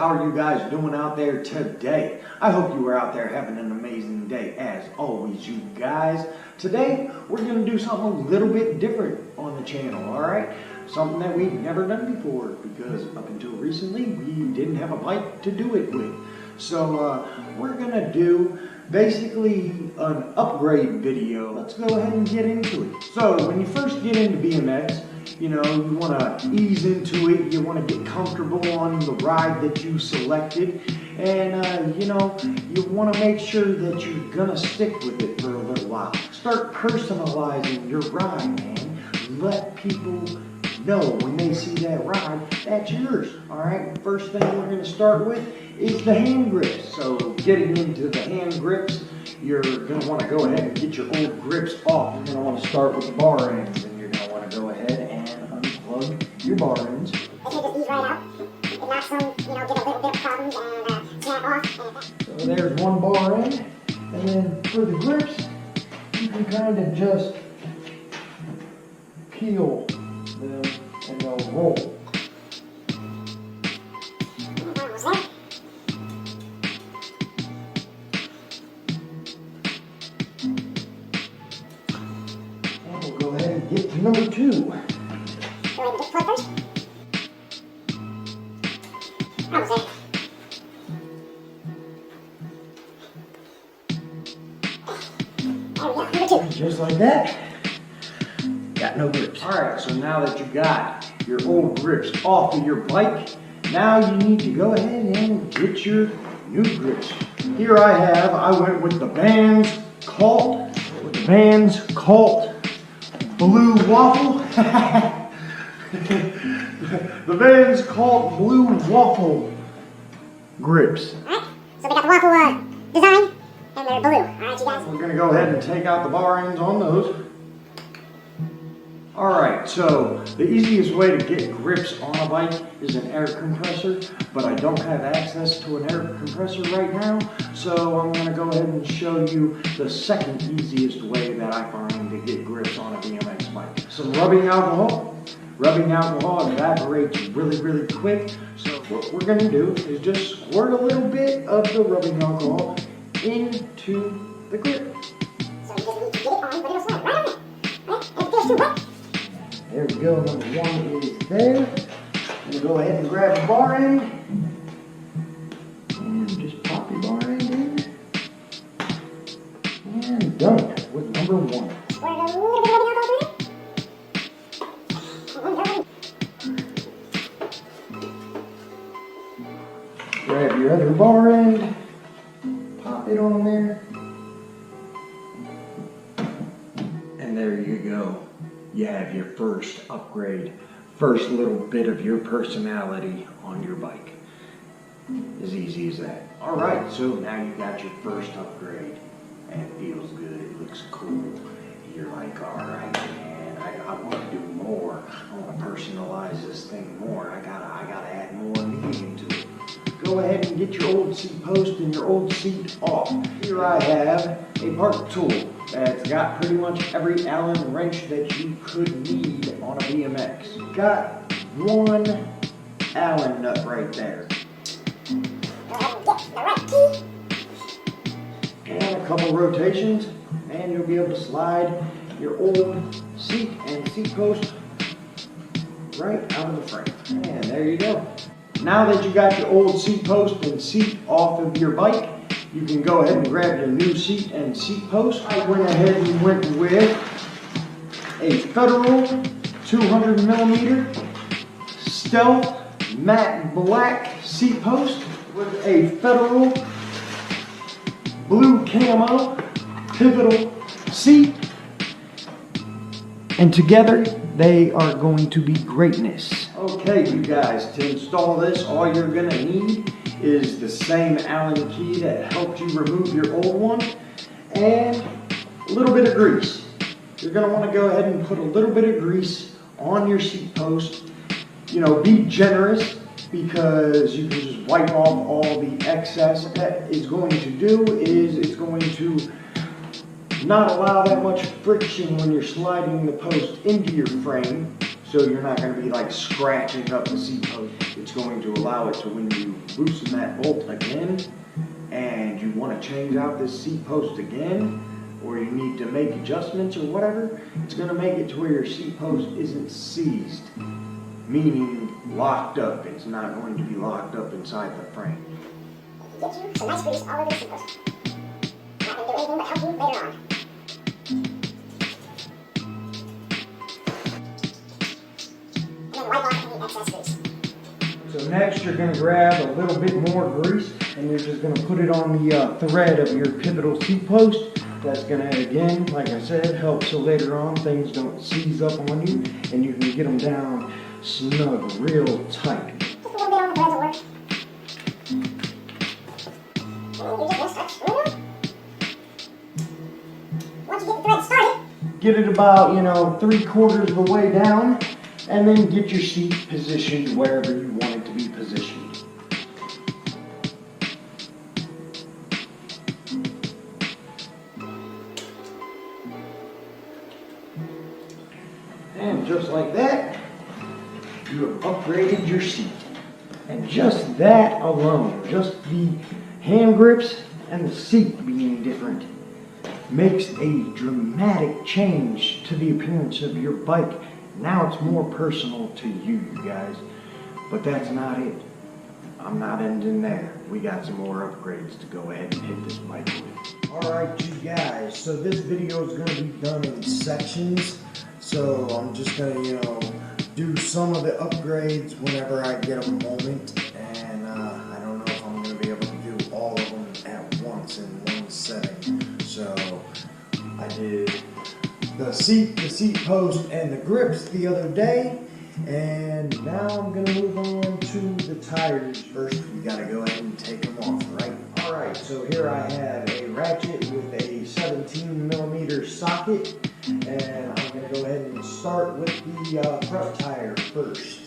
How are you guys doing out there today? I hope you are out there having an amazing day as always, you guys. Today, we're going to do something a little bit different on the channel, alright? Something that we've never done before because up until recently, we didn't have a bike to do it with. So, we're going to do basically an upgrade video. Let's go ahead and get into it. So, when you first get into BMX, you know, you want to ease into it, you want to get comfortable on the ride that you selected, and you know, you want to make sure that you're going to stick with it for a little while. Start personalizing your ride, man. Let people know when they see that ride, that's yours, alright? First thing we're going to start with is the hand grips. So getting into the hand grips, you're going to want to go ahead and get your old grips off. You're going to want to start with the bar ends, and you're going to want to go ahead and unplug your bar ends. They can just ease right out. If not, some, you know, get a little bit of problems and snap off. So there's one bar end, and then for the grips, you can kind of just peel them and they'll roll. Almost there. And we'll go ahead and get to number 2. Go ahead and get plug first. Almost there. There we go, number 2. Just like that. Got no grips. Alright, so now that you got your old grips off of your bike, now you need to go ahead and get your new grips. Here I went with the Vans Colt Blue Waffle. The Vans Colt Blue Waffle grips. Alright, so we got the waffle design, and they're blue. Alright, you guys. We're going to go ahead and take out the bar ends on those. Alright, so the easiest way to get grips on a bike is an air compressor, but I don't have access to an air compressor right now, so I'm going to go ahead and show you the second easiest way that I find to get grips on a BMX bike. Some rubbing alcohol. Rubbing alcohol evaporates really quick, so what we're going to do is just squirt a little bit of the rubbing alcohol into the grip. So you just need to get it on, but it'll slide right on there. Right? And it feels too wet. There we go, number 1 is there. I'm going to go ahead and grab the bar end. And just pop your bar end in. And done with number 1. Squirt a little bit of rubbing alcohol through it. Grab your other bar end. Pop it on there. And there you go. You have your first upgrade, first little bit of your personality on your bike. As easy as that. Alright, so now you got your first upgrade. And it feels good, it looks cool. You're like, alright man, I want to do more. I want to personalize this thing more. I gotta add more meaning to it. Go ahead and get your old seat post and your old seat off. Here I have a part tool that's got pretty much every Allen wrench that you could need on a BMX. Got one Allen nut right there. Go ahead and get the right key. And a couple rotations, and you'll be able to slide your old seat and seat post right out of the frame. And there you go. Now that you got your old seat post and seat off of your bike, you can go ahead and grab your new seat and seat post. I went ahead and went with a Federal 200mm Stealth Matte Black seat post with a Federal Blue Camo Pivotal seat. And together, they are going to be greatness. Okay, you guys, to install this, all you're going to need is the same Allen key that helped you remove your old one, and a little bit of grease. You're going to want to go ahead and put a little bit of grease on your seat post. You know, be generous because you can just wipe off all the excess. What that is going to do is it's going to not allow that much friction when you're sliding the post into your frame. so you're not going to be like scratching up the seat post. It's going to allow it to, when you loosen that bolt again and you want to change out this seat post again, or you need to make adjustments or whatever, it's going to make it to where your seat post isn't seized, meaning locked up. It's not going to be locked up inside the frame. Get you some nice grease all over the seat post. Not going to do anything but help you later on. And then wipe off any excess grease. So next you're going to grab a little bit more grease and you're just going to put it on the thread of your pivotal seat post. That's going to, again, like I said, help so later on things don't seize up on you and you can get them down snug, real tight. Just a little bit on the threads will work. And then you're just going to start screwing them. Once you get the thread started, Get it about, 3/4 of the way down, and then get your seat positioned wherever you want it to be positioned. And just like that, you have upgraded your seat. And just that alone, just the hand grips and the seat being different, makes a dramatic change to the appearance of your bike. Now it's more personal to you guys. But that's not it. I'm not ending there. We got some more upgrades to go ahead and hit this bike with. Alright you guys, so this video is going to be done in sections. So I'm just going to, do some of the upgrades whenever I get a moment. And I don't know if I'm going to be able to do all of them at once in one setting. So I did the seat post, and the grips the other day. And now I'm going to move on to the tires. First, we got to go ahead and take them off, right? Alright, so here I have a ratchet with a 17mm socket. And I'm going to go ahead and start with the front tire first.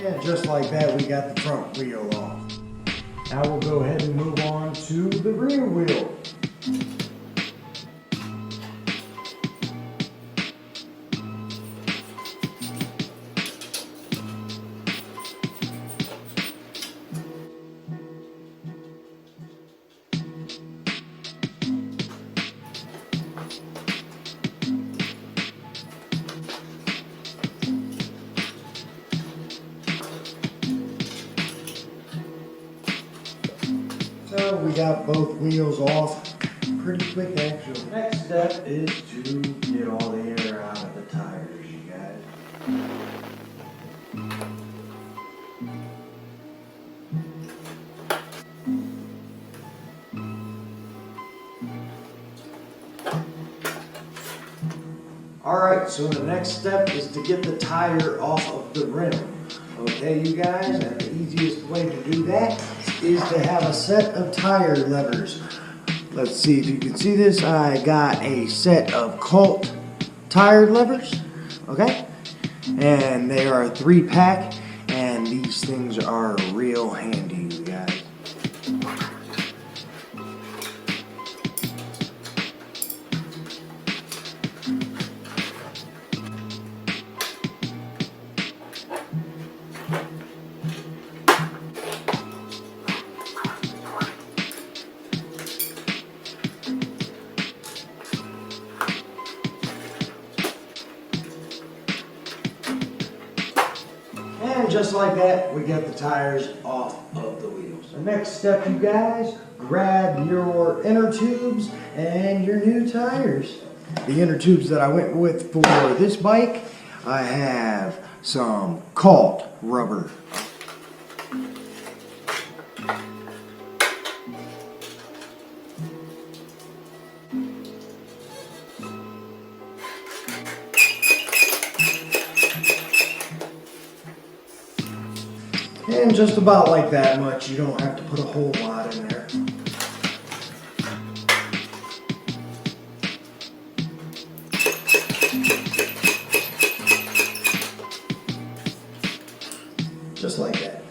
And just like that, we got the front wheel off. Now we'll go ahead and move on to the rear wheel. So we got both wheels off pretty quick actually. Next step is to get all the air out of the tires, you guys. Alright, so the next step is to get the tire off of the rim. Okay, you guys, and the easiest way to do that is to have a set of tire levers. Let's see if you can see this. I got a set of Colt tire levers, okay? And they are a 3-pack, and these things are real handy, you guys. And just like that, we get the tires off of the wheels. The next step, you guys, grab your inner tubes and your new tires. The inner tubes that I went with for this bike, I have some Colt rubber. And just about like that much. You don't have to put a whole lot in there. Just like that.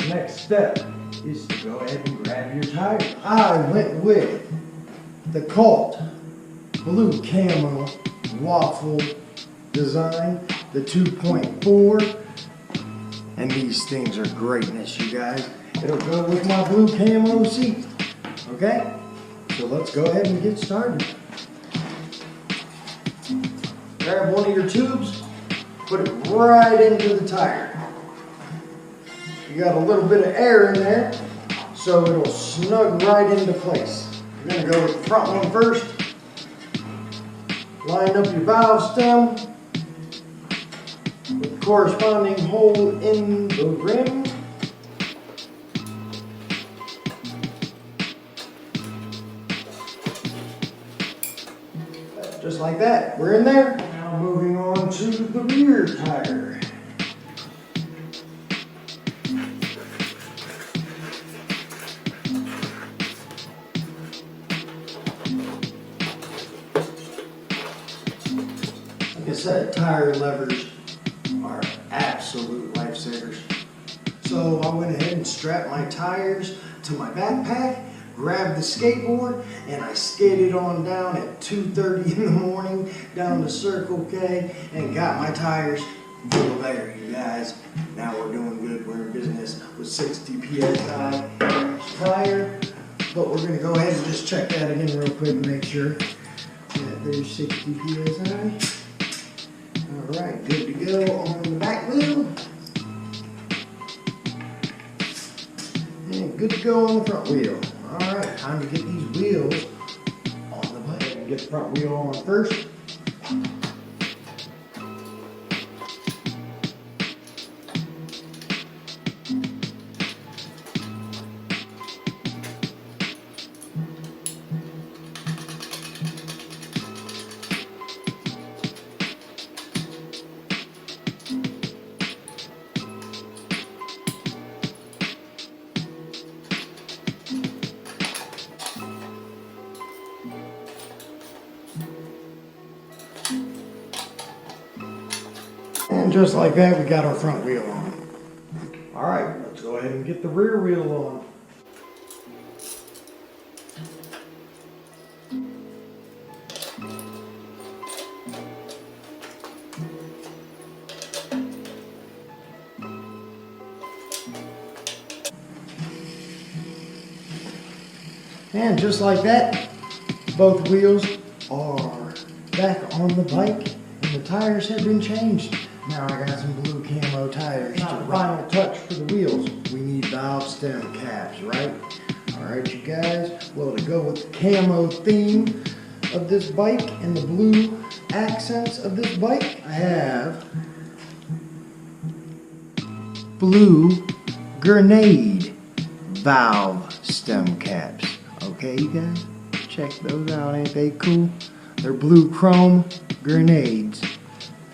the next step is to go ahead and grab your tire. I went with the Colt Blue Camo Waffle design, the 2.4. And these things are greatness, you guys. It'll go with my blue camo seat. Okay? So let's go ahead and get started. Grab one of your tubes, put it right into the tire. You got a little bit of air in there, so it'll snug right into place. You're gonna go with the front one first. Line up your valve stem with the corresponding hole in the rim. Just like that, we're in there. Now moving on to the rear tire. Like I said, tire levers are absolute lifesavers. So I went ahead and strapped my tires to my backpack, grabbed the skateboard, and I skated on down at 2:30 in the morning down to Circle K and got my tires full of air, you guys. Now we're doing good. We're in business with 60 PSI tire. But we're gonna go ahead and just check that again real quick and make sure that there's 60 PSI. All right, good to go on the back wheel. And good to go on the front wheel. All right, time to get these wheels on the bike. Get the front wheel on first. And just like that, we got our front wheel on. All right, let's go ahead and get the rear wheel on. And just like that, both wheels are back on the bike and the tires have been changed. Now I got some blue camo tires. Now the final touch for the wheels, we need valve stem caps, right? All right, you guys. Well, to go with the camo theme of this bike and the blue accents of this bike, I have blue grenade valve stem caps. Okay, you guys, check those out. Ain't they cool? They're blue chrome grenades.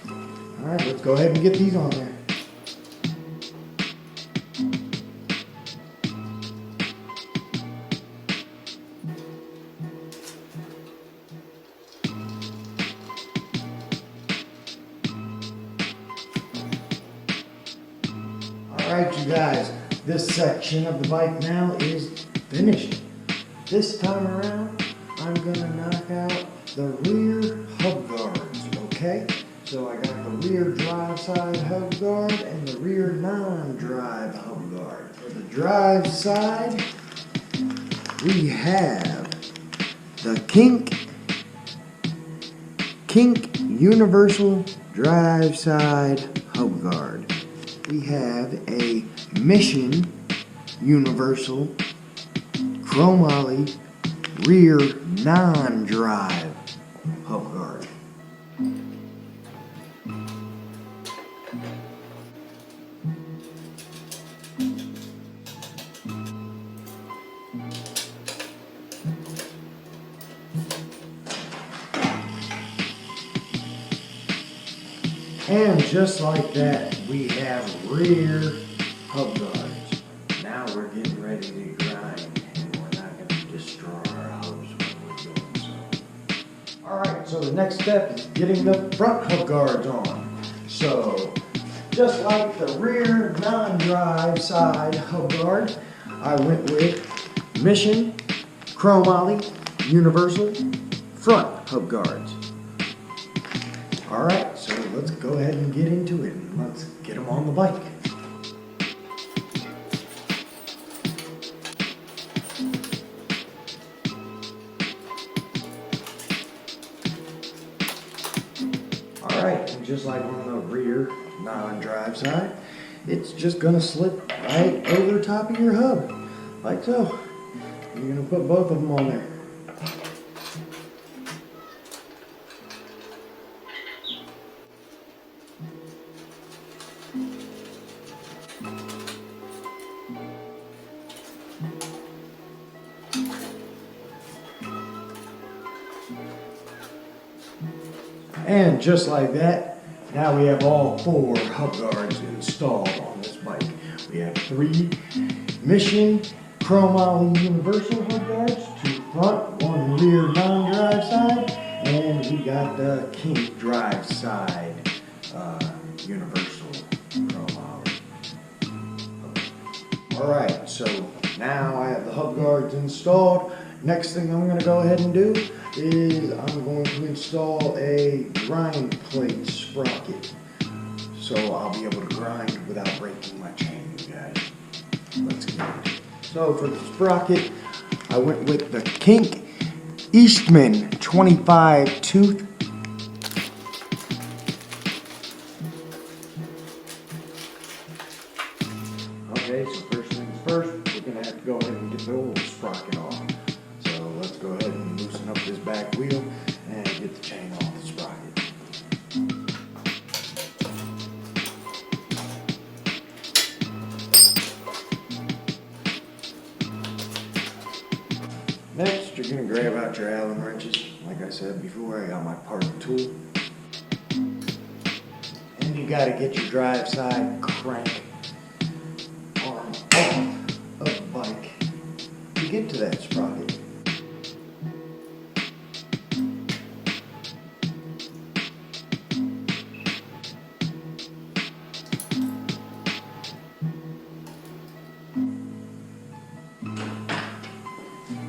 All right, let's go ahead and get these on there. All right, you guys, this section of the bike now is finished. This time around, I'm gonna knock out the rear hub guards, okay? So I got the rear drive side hub guard and the rear non-drive hub guard. For the drive side, we have the Kink Universal Drive Side Hub Guard. We have a Mission Universal Chromoly Rear Non-Drive Hub Guard. And just like that, we have rear hub guards. Now we're getting ready to grind, and we're not going to destroy our hubs when we're doing so. Alright, so the next step is getting the front hub guards on. So, just like the rear non-drive side hub guard, I went with Mission, Chromoly, Universal, front hub guards. Alright, so let's go ahead and get into it and let's get them on the bike. Alright, and just like on the rear non-drive side, it's just gonna slip right over the top of your hub, like so. You're gonna put both of them on there. And just like that, now we have all 4 hub guards installed on this bike. We have 3 Mission Chromoly Universal hub guards, 2 front, 1 rear non-drive side, and we got the kink drive side Universal Chromoly. Alright, so now I have the hub guards installed. Next thing I'm going to go ahead and do is I'm going to install a grind plate sprocket. So I'll be able to grind without breaking my chain, you guys. Let's get it. So for the sprocket, I went with the Kink Eastman 25 tooth. Okay, so first things first, we're going to have to go ahead and get the old sprocket off. So let's go ahead and loosen up this back wheel and get the chain off the sprocket. Next, you're going to grab out your Allen wrenches. Like I said before, I got my parting tool. And you got to get your drive side crank arm off of the bike to get to that sprocket.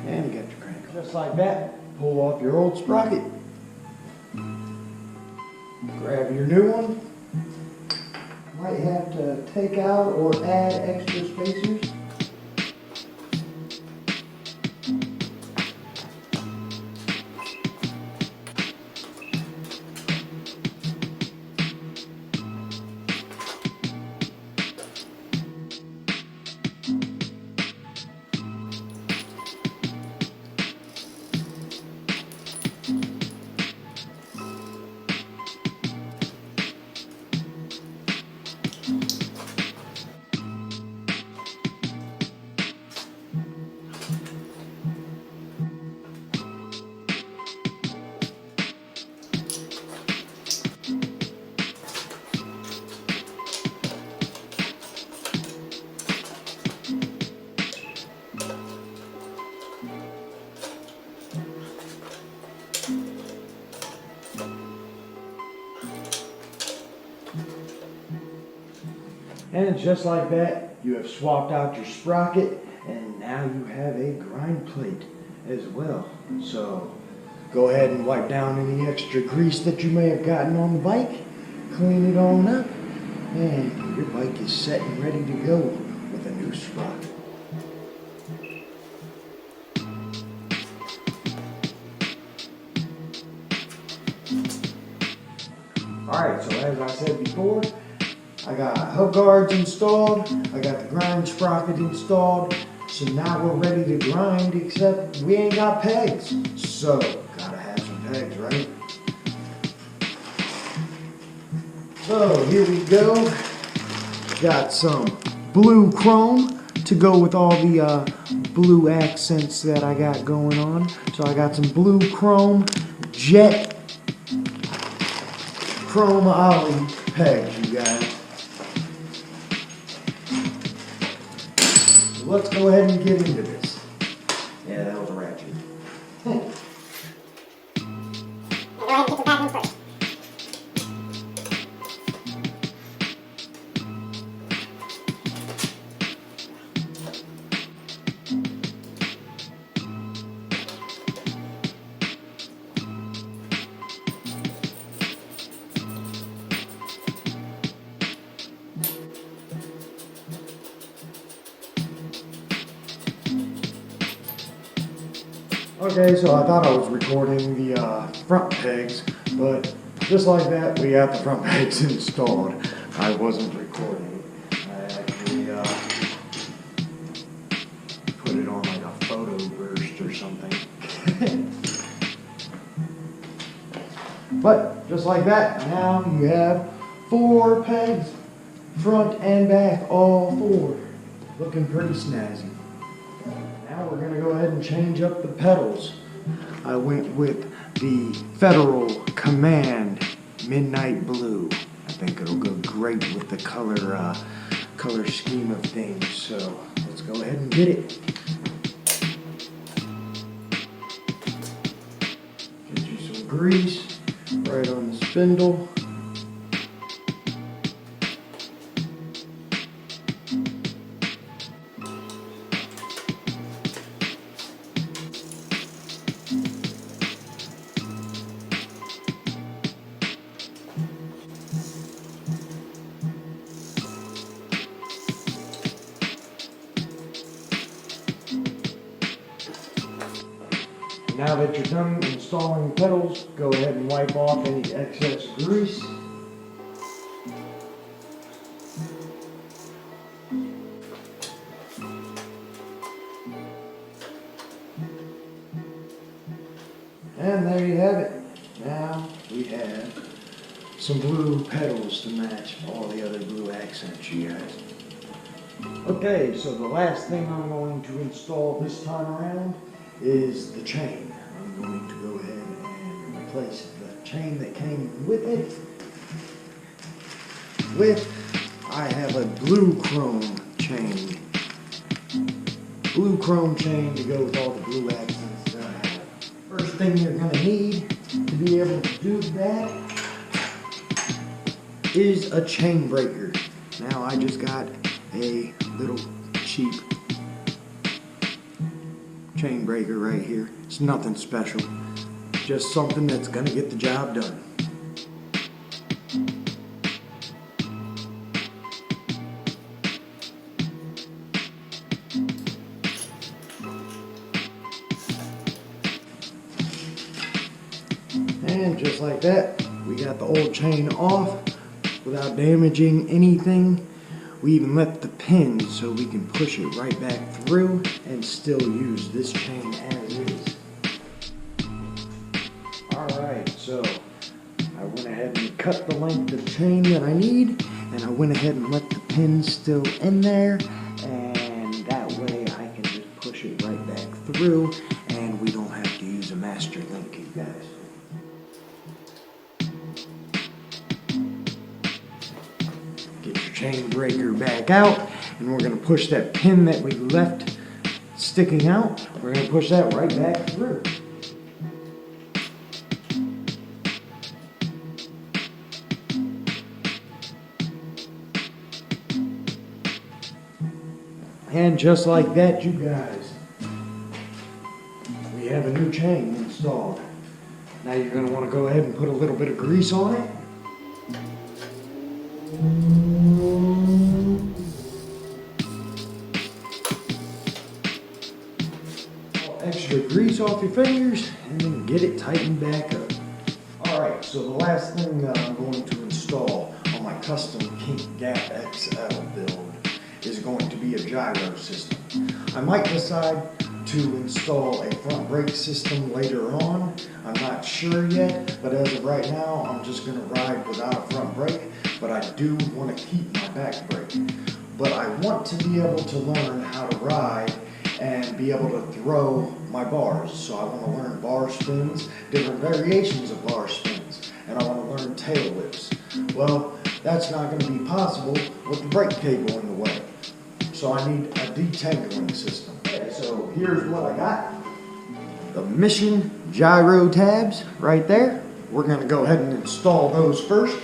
And you got your crank. Just like that, pull off your old sprocket. Grab your new one. Might have to take out or add extra spacers. And just like that, you have swapped out your sprocket, and now you have a grind plate as well. So go ahead and wipe down any extra grease that you may have gotten on the bike, clean it on up, and your bike is set and ready to go with a new sprocket. Alright, so as I said before, I got hub guards installed, I got the grind sprocket installed, so now we're ready to grind, except we ain't got pegs. So, gotta have some pegs, right? So, here we go. Got some blue chrome to go with all the blue accents that I got going on. So I got some blue chrome jet chromoly pegs, you guys. Let's go ahead and get into this. Yeah, that was a ratchet. Go ahead and get the back one first. Okay, so I thought I was recording the front pegs, but just like that, we got the front pegs installed. I wasn't recording. I actually put it on like a photo burst or something. But just like that, now you have 4 pegs, front and back, all 4. Looking pretty snazzy. Now we're gonna go ahead and change up the pedals. I went with the Federal Command Midnight Blue. I think it'll go great with the color scheme of things. So let's go ahead and get it. Get you some grease right on the spindle. Now that you're done installing the pedals, go ahead and wipe off any excess grease. And there you have it. Now we have some blue pedals to match all the other blue accents, you guys. Okay, so the last thing I'm going to install this time around is the chain. I'm going to go ahead and replace the chain that came with it I have a blue chrome chain. Blue chrome chain to go with all the blue accents that I have. First thing you're going to need to be able to do that is a chain breaker. Now I just got a little cheap chain breaker right here. It's nothing special, just something that's gonna get the job done. And just like that, we got the old chain off without damaging anything. We even left the pin so we can push it right back through and still use this chain as is. Alright, so I went ahead and cut the length of chain that I need, and I went ahead and left the pin still in there, and that way I can just push it right back through and we don't have to use a master link, you guys. Chain breaker back out, and we're going to push that pin that we left sticking out. We're going to push that right back through. And just like that, you guys, we have a new chain installed. Now you're going to want to go ahead and put a little bit of grease on it. Extra grease off your fingers and then get it tightened back up. Alright, so the last thing that I'm going to install on my custom Kink Gap XL build is going to be a gyro system. I might decide to install a front brake system later on. I'm not sure yet, but as of right now, I'm just going to ride without a front brake, but I do want to keep my back brake. But I want to be able to learn how to ride and be able to throw my bars. So I want to learn bar spins, different variations of bar spins, and I want to learn tail whips. Well, that's not going to be possible with the brake cable in the way. So I need a detangling system. Okay, so here's what I got. The Mission gyro tabs right there. We're going to go ahead and install those first.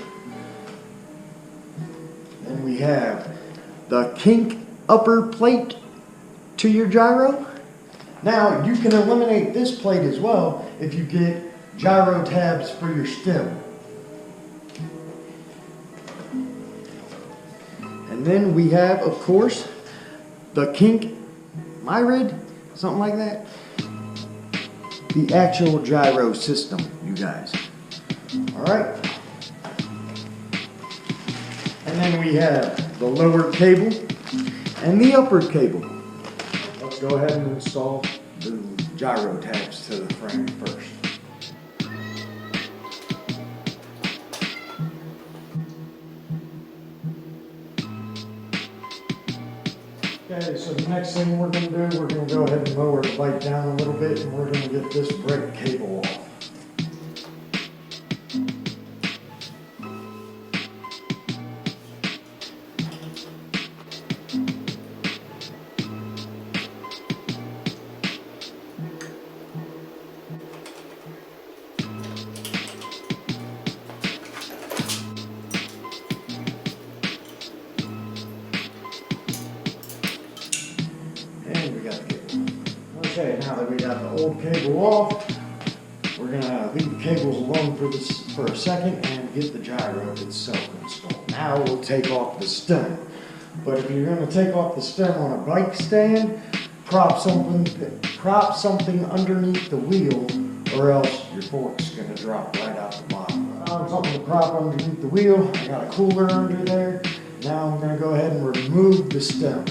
Then we have the Kink upper plate to your gyro. Now you can eliminate this plate as well if you get gyro tabs for your stem. And then we have, of course, the Kink Myrid, something like that. the actual gyro system, you guys. All right. And then we have the lower cable and the upper cable. Let's go ahead and install the gyro tabs to the frame first. Okay, so the next thing we're going to do, we're going to go ahead and lower the bike down a little bit, and we're going to get this brake cable off. And we got the cable. Okay, now that we got the old cable off, we're gonna leave the cables alone for a second and get the gyro itself installed. Now we'll take off the stem. But if you're gonna take off the stem on a bike stand, prop something underneath the wheel, or else your fork's gonna drop right out the bottom. I found something to prop underneath the wheel. I got a cooler under there. Now I'm gonna go ahead and remove the stem.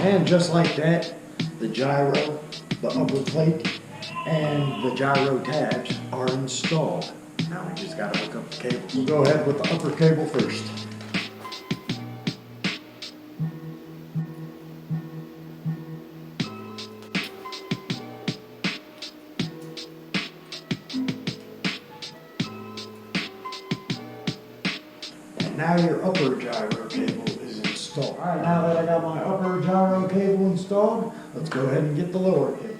And just like that, the gyro, the upper plate, and the gyro tabs are installed. Now we just gotta hook up the cable. We'll go ahead with the upper cable first. And now your upper gyro cable is installed. All right, now that I got my upper gyro cable installed, let's go ahead and get the lower cable.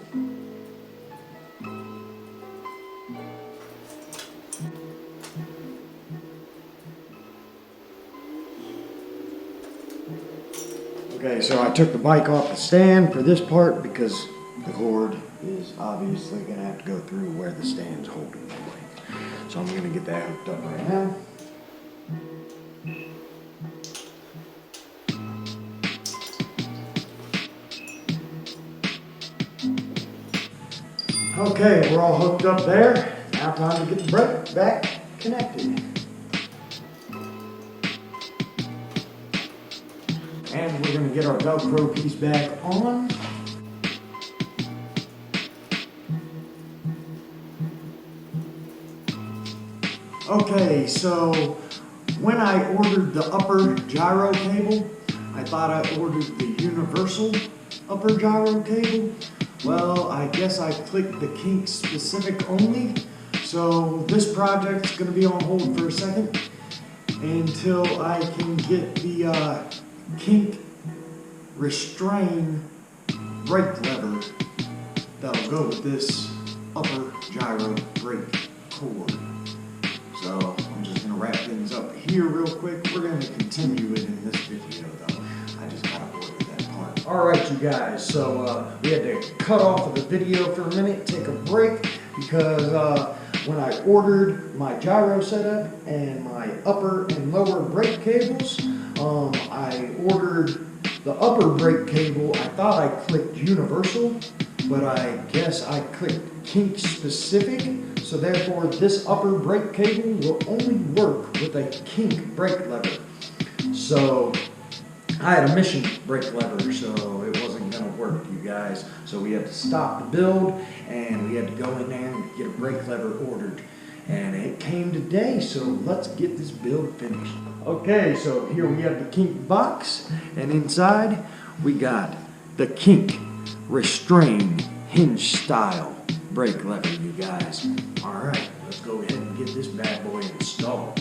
Okay, so I took the bike off the stand for this part because the cord is obviously going to have to go through where the stand's holding the bike. So I'm going to get that hooked up right now. Okay, we're all hooked up there. Now time to get the brake back connected. And we're going to get our Velcro piece back on. Okay, so when I ordered the upper gyro cable, I thought I ordered the universal upper gyro cable. Well, I guess I clicked the kink specific only. So this project's going to be on hold for a second until I can get the kink restrain brake lever that'll go with this upper gyro brake cord. So I'm just going to wrap things up here real quick. We're going to continue it in this video though. I just got to order that part. Alright you guys, so we had to cut off of the video for a minute, take a break, because when I ordered my gyro setup and my upper and lower brake cables, I ordered the upper brake cable. I thought I clicked universal, but I guess I clicked kink specific. So therefore this upper brake cable will only work with a kink brake lever. So I had a mission brake lever, so it wasn't going to work, you guys. So we had to stop the build, and we had to go in there and get a brake lever ordered. And it came today, so let's get this build finished. Okay, so here we have the kink box, and inside we got the kink restrain hinge style brake lever, you guys. All right, let's go ahead and get this bad boy installed.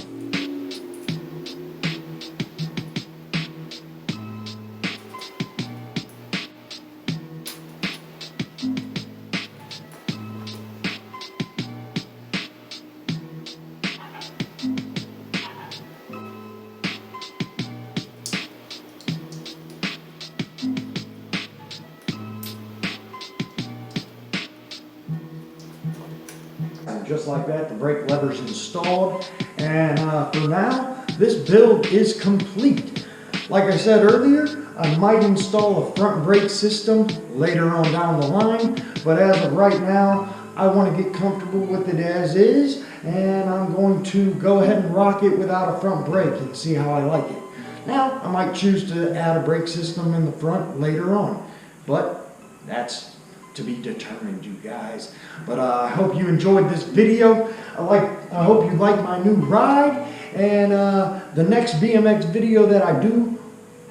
And just like that, the brake lever's installed. And for now, this build is complete. Like I said earlier, I might install a front brake system later on down the line. But as of right now, I want to get comfortable with it as is. And I'm going to go ahead and rock it without a front brake and see how I like it. Now, I might choose to add a brake system in the front later on. But that's to be determined, you guys. But I hope you enjoyed this video. I hope you like my new ride. And the next BMX video that I do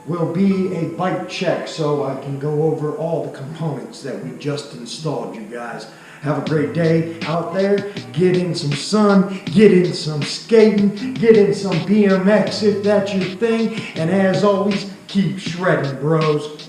will be a bike check, so I can go over all the components that we just installed, you guys. Have a great day out there. Get in some sun, get in some skating, get in some BMX if that's your thing. And as always, keep shredding, bros.